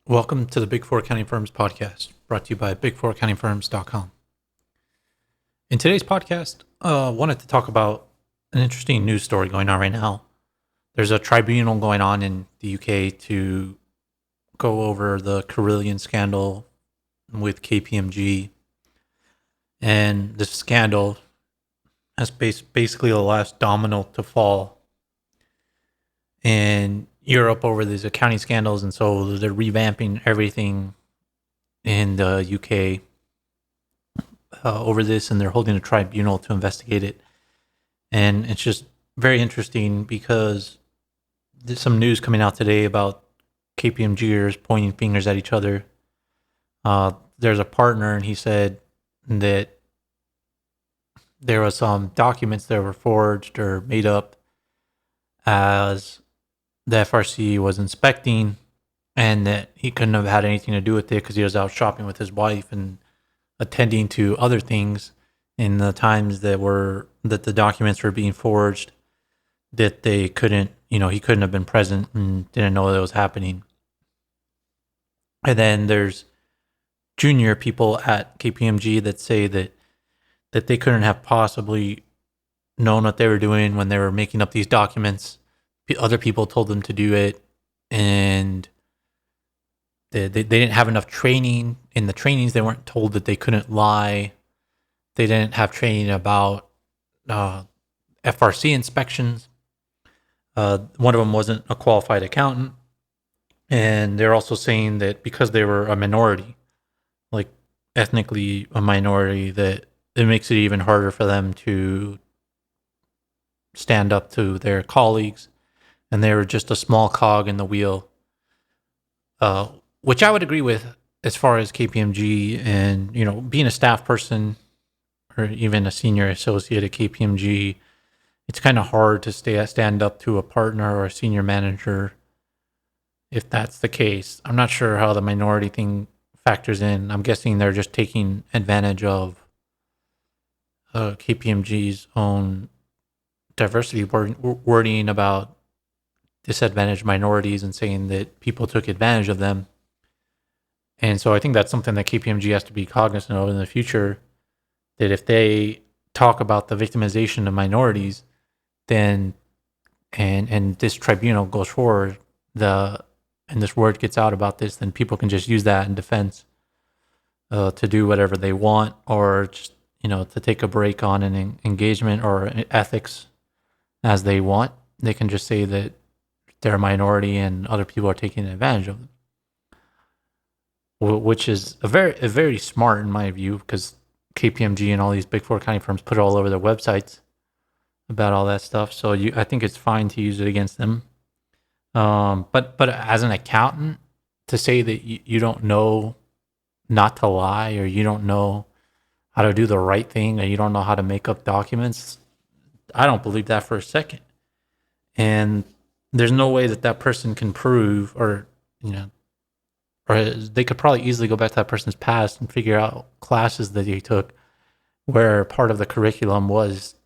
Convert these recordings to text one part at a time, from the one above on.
Welcome to the Big Four Accounting Firms podcast, brought to you by big4accountingfirms.com. In today's podcast, I wanted to talk about an interesting news story going on right now. There's a tribunal going on in the UK to go over the Carillion scandal with KPMG. And this scandal has basically the last domino to fall in Europe over these accounting scandals, and so they're revamping everything in the UK over this, and they're holding a tribunal to investigate it. And it's just very interesting because there's some news coming out today about KPMGers pointing fingers at each other. There's a partner, and he said that there was some documents that were forged or made up as the FRC was inspecting, and that he couldn't have had anything to do with it because he was out shopping with his wife and attending to other things in the times that the documents were being forged, that they couldn't, he couldn't have been present and didn't know that was happening. And then there's junior people at KPMG that say that they couldn't have possibly known what they were doing when they were making up these documents. Other people told them to do it, and they didn't have enough training. In the trainings, they weren't told that they couldn't lie. They didn't have training about FRC inspections. One of them wasn't a qualified accountant. And they're also saying that because they were a minority, like ethnically a minority, that it makes it even harder for them to stand up to their colleagues. And they were just a small cog in the wheel, which I would agree with as far as KPMG and, being a staff person or even a senior associate at KPMG. It's kind of hard to stand up to a partner or a senior manager if that's the case. I'm not sure how the minority thing factors in. I'm guessing they're just taking advantage of KPMG's own diversity wording about disadvantaged minorities and saying that people took advantage of them. And so I think that's something that KPMG has to be cognizant of in the future, that if they talk about the victimization of minorities, then and this tribunal goes forward, and this word gets out about this, then people can just use that in defense to do whatever they want, or just to take a break on an engagement or ethics as they want. They can just say that they're a minority and other people are taking advantage of them, which is a very smart in my view, because KPMG and all these big four accounting firms put it all over their websites about all that stuff. So I think it's fine to use it against them. But as an accountant, to say that you don't know not to lie, or you don't know how to do the right thing, or you don't know how to make up documents, I don't believe that for a second. And there's no way that person can prove, or they could probably easily go back to that person's past and figure out classes that he took where part of the curriculum was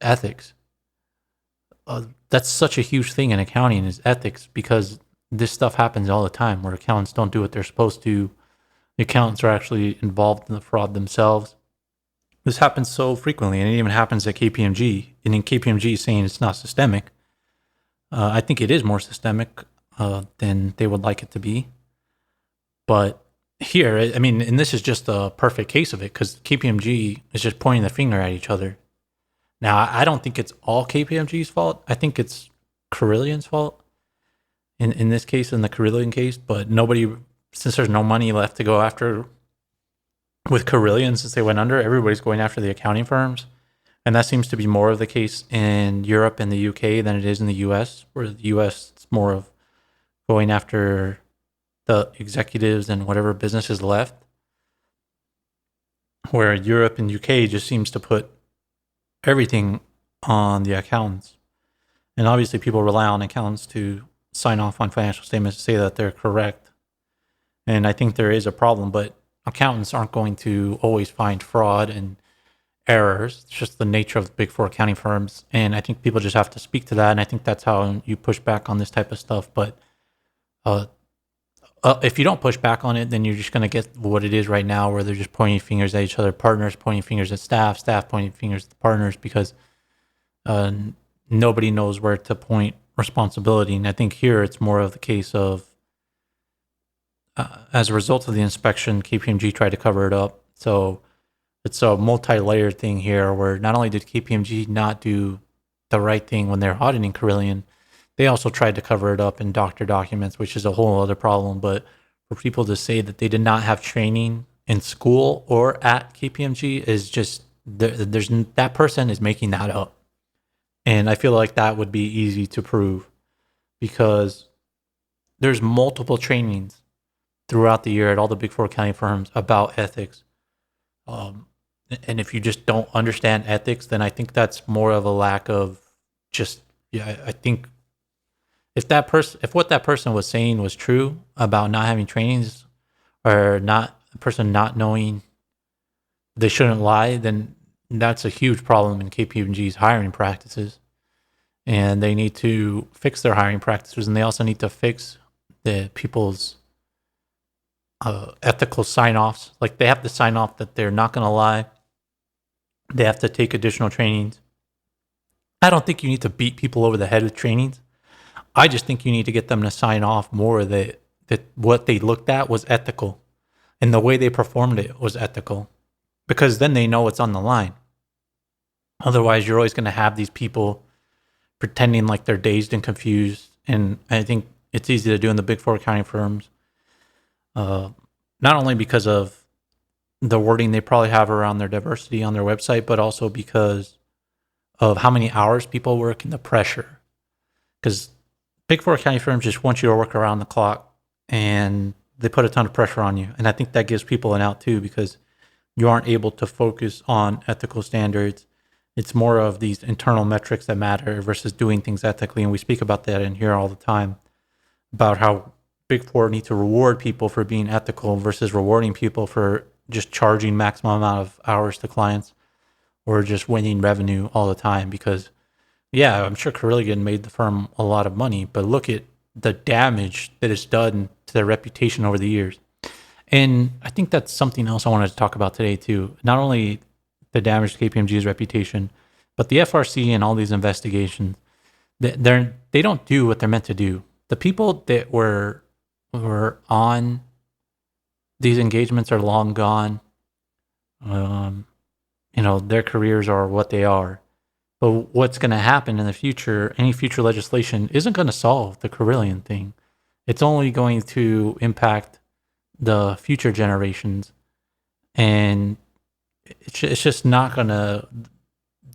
ethics. That's such a huge thing in accounting, is ethics, because this stuff happens all the time where accountants don't do what they're supposed to. The accountants are actually involved in the fraud themselves. This happens so frequently, and it even happens at KPMG. And in KPMG saying it's not systemic, I think it is more systemic than they would like it to be. But here, and this is just a perfect case of it, because KPMG is just pointing the finger at each other. Now, I don't think it's all KPMG's fault. I think it's Carillion's fault in this case, in the Carillion case. But since there's no money left to go after with Carillion, since they went under, everybody's going after the accounting firms. And that seems to be more of the case in Europe and the UK than it is in the US, where the US it's more of going after the executives and whatever business is left, where Europe and UK just seems to put everything on the accountants. And obviously people rely on accountants to sign off on financial statements to say that they're correct. And I think there is a problem, but accountants aren't going to always find fraud and errors. It's just the nature of the big four accounting firms. And I think people just have to speak to that. And I think that's how you push back on this type of stuff. But if you don't push back on it, then you're just going to get what it is right now, where they're just pointing fingers at each other, partners pointing fingers at staff pointing fingers at the partners, because uh, nobody knows where to point responsibility. And I think here it's more of the case of, as a result of the inspection, KPMG tried to cover it up. So it's a multi-layered thing here, where not only did KPMG not do the right thing when they're auditing Carillion, they also tried to cover it up in doctor documents, which is a whole other problem. But for people to say that they did not have training in school or at KPMG is just, there's that person is making that up. And I feel like that would be easy to prove, because there's multiple trainings throughout the year at all the big four accounting firms about ethics. Um, and if you just don't understand ethics, then I think that's more of a lack of just, yeah, I think if what that person was saying was true about not having trainings, or not a person not knowing they shouldn't lie, then that's a huge problem in KPMG's hiring practices. And they need to fix their hiring practices, and they also need to fix the people's ethical sign-offs. Like, they have to sign off that they're not going to lie. They have to take additional trainings. I don't think you need to beat people over the head with trainings. I just think you need to get them to sign off more that what they looked at was ethical, and the way they performed it was ethical, because then they know what's on the line. Otherwise, you're always going to have these people pretending like they're dazed and confused. And I think it's easy to do in the big four accounting firms, not only because of the wording they probably have around their diversity on their website, but also because of how many hours people work and the pressure. Because big four accounting firms just want you to work around the clock, and they put a ton of pressure on you. And I think that gives people an out too, because you aren't able to focus on ethical standards. It's more of these internal metrics that matter versus doing things ethically. And we speak about that in here all the time, about how big four need to reward people for being ethical versus rewarding people for just charging maximum amount of hours to clients, or just winning revenue all the time. Because, yeah, I'm sure Carillion made the firm a lot of money, but look at the damage that it's done to their reputation over the years. And I think that's something else I wanted to talk about today too. Not only the damage to KPMG's reputation, but the FRC and all these investigations, they don't do what they're meant to do. The people that were on these engagements are long gone. Their careers are what they are. But what's going to happen in the future, any future legislation, isn't going to solve the Carillion thing. It's only going to impact the future generations. And it's just not going to,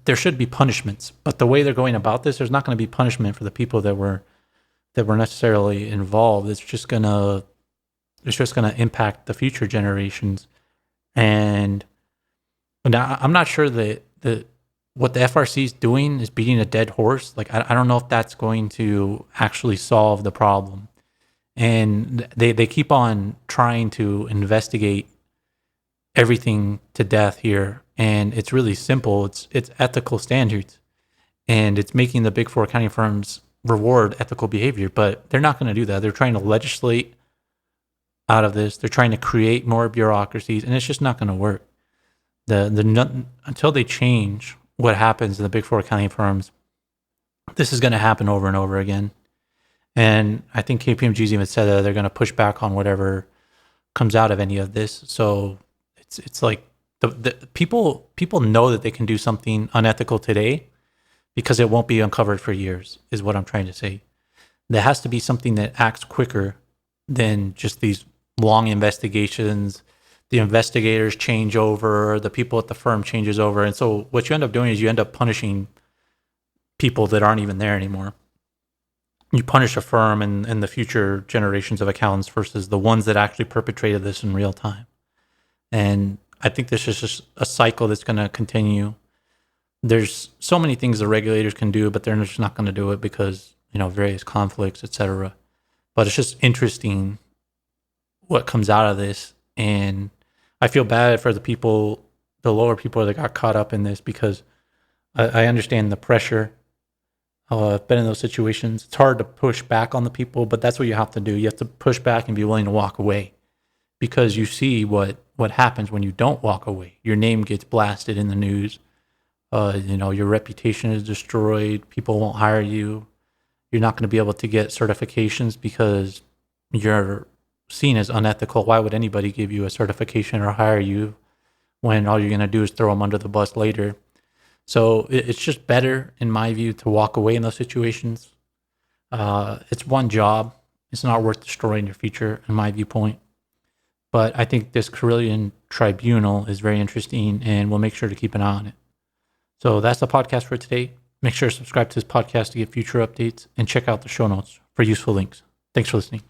there should be punishments. But the way they're going about this, there's not going to be punishment for the people that were necessarily involved. It's just going to impact the future generations. And now I'm not sure that what the FRC is doing is beating a dead horse. Like, I don't know if that's going to actually solve the problem. And they keep on trying to investigate everything to death here. And it's really simple. It's ethical standards. And it's making the big four accounting firms reward ethical behavior. But they're not going to do that. They're trying to legislate out of this. They're trying to create more bureaucracies. And it's just not going to work. Until they change what happens in the big four accounting firms, this is going to happen over and over again. And I think KPMG's even said that they're going to push back on whatever comes out of any of this. So it's like the people know that they can do something unethical today because it won't be uncovered for years, is what I'm trying to say. There has to be something that acts quicker than just these long investigations. The investigators change over, the people at the firm changes over. And so what you end up doing is you end up punishing people that aren't even there anymore. You punish a firm and the future generations of accountants versus the ones that actually perpetrated this in real time. And I think this is just a cycle that's going to continue. There's so many things the regulators can do, but they're just not going to do it because, various conflicts, etc. But it's just interesting what comes out of this. And I feel bad for the lower people that got caught up in this, because I understand the pressure. I've been in those situations. It's hard to push back on the people, but that's what you have to do. You have to push back and be willing to walk away, because you see what happens when you don't walk away. Your name gets blasted in the news. Your reputation is destroyed. People won't hire you. You're not going to be able to get certifications because you're seen as unethical. Why would anybody give you a certification or hire you when all you're going to do is throw them under the bus later? So it's just better, in my view, to walk away in those situations. It's one job. It's not worth destroying your future, in my viewpoint. But I think this Carillion tribunal is very interesting, and we'll make sure to keep an eye on it. So that's the podcast for today. Make sure to subscribe to this podcast to get future updates and check out the show notes for useful links. Thanks for listening.